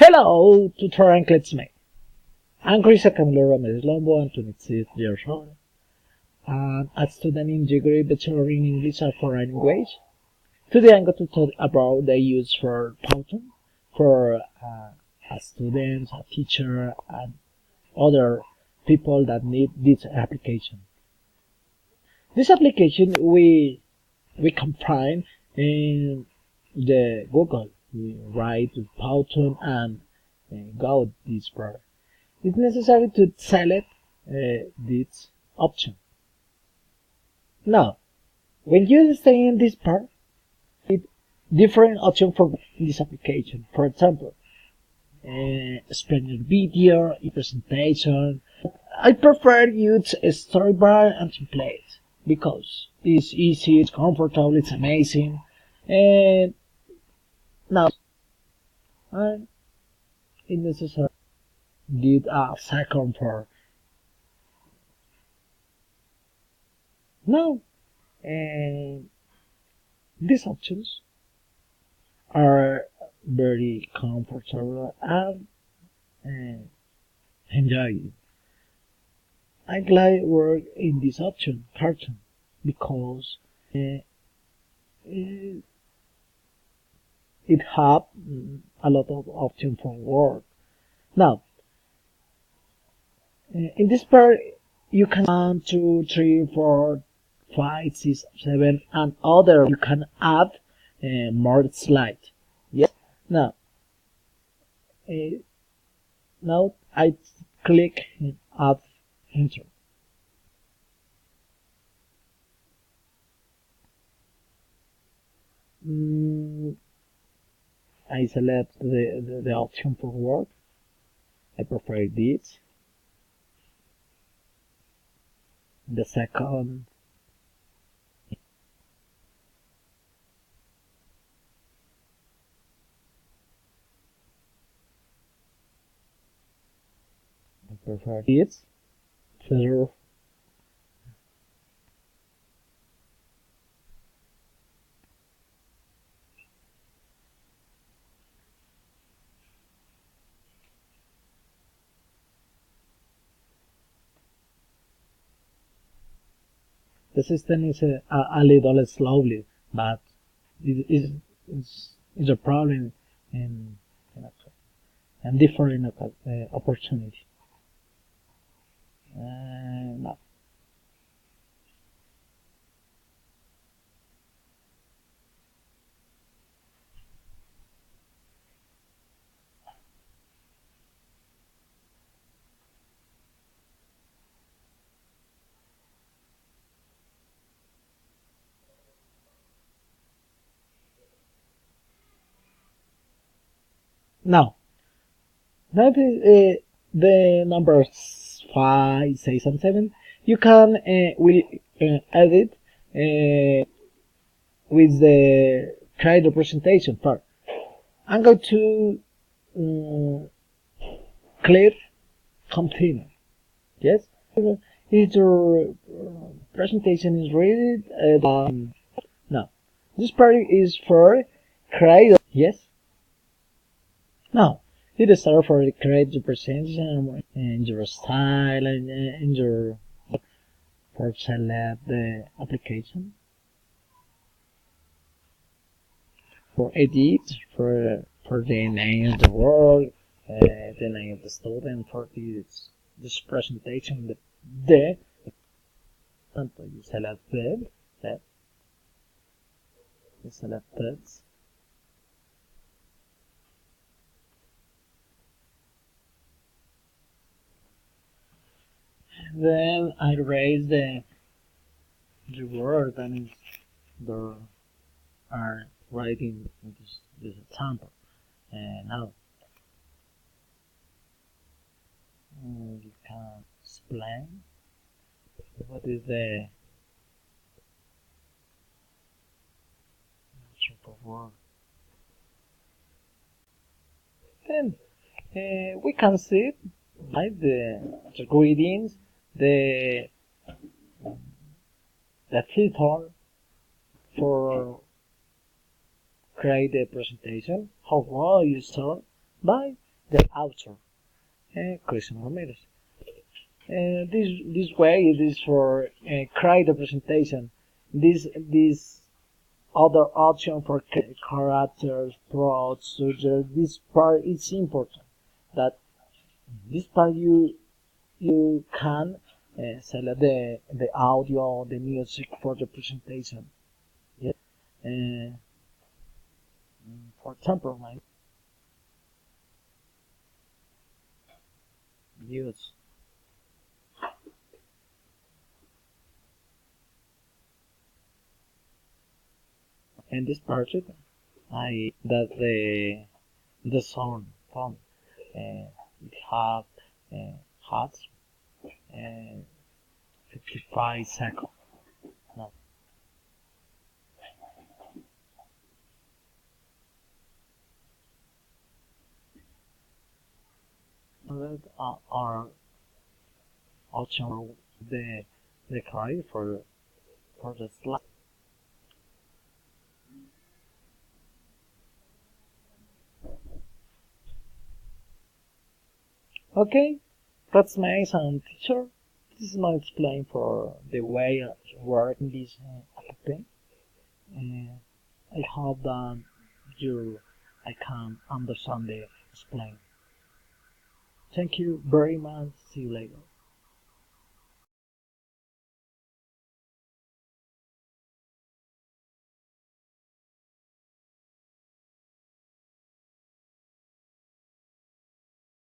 Hello, tutor and classmate. I'm Chris Camilo Lombo, I'm 26 years old, and a student in degree Bachelor in English and Foreign Language. Today I'm going to talk about the use for powtoon for a student, a teacher, and other people that need this application. This application we can find in the Google. We write powtoon and go this part. It's necessary to select this option. Now, when you stay in this part, it different option for this application. For example, explain your video, presentation. I prefer use a storyboard and template because it's easy, it's comfortable, it's amazing, and now it's necessary did a second for now. And these options are very comfortable and enjoy. I like work in this option, cartoon, because it have a lot of options for work. Now, in this part, you can 1, 2, 3, 4, 5, 6, 7, and other. You can add more slides. Yes. Now, now I click add intro. I select the option for work. I prefer this. The second I prefer this. Further the system is a little slowly, but it is a problem in different opportunity. No. Now, the numbers 5, 6, and 7. You can edit with the create representation part. I'm going to click continue. Yes. If your presentation is ready, now this part is for create. Yes. Now, it is start for create your presentation and your style and your for select the application. For edit, for the name of the world, the name of the student, for this presentation, tanto you select that, you select that. Then I raise the word and there are writing this example. And now you can explain what is the word. Then we can see like the greetings, the filter for create the presentation. How well you start by the author, Christian Ramirez. This way it is for create the presentation. This other option for characters, plots, subject. This part is important. That this part you can select the audio, the music for the presentation. Yeah. Uh, for example, like use in this project, I that the sound font it have has 55 seconds. No, that are option the the card for the slide. Okay, that's my and teacher. This is my explain for the way I work in this app. I hope that you I can understand the explain. Thank you very much. See you later.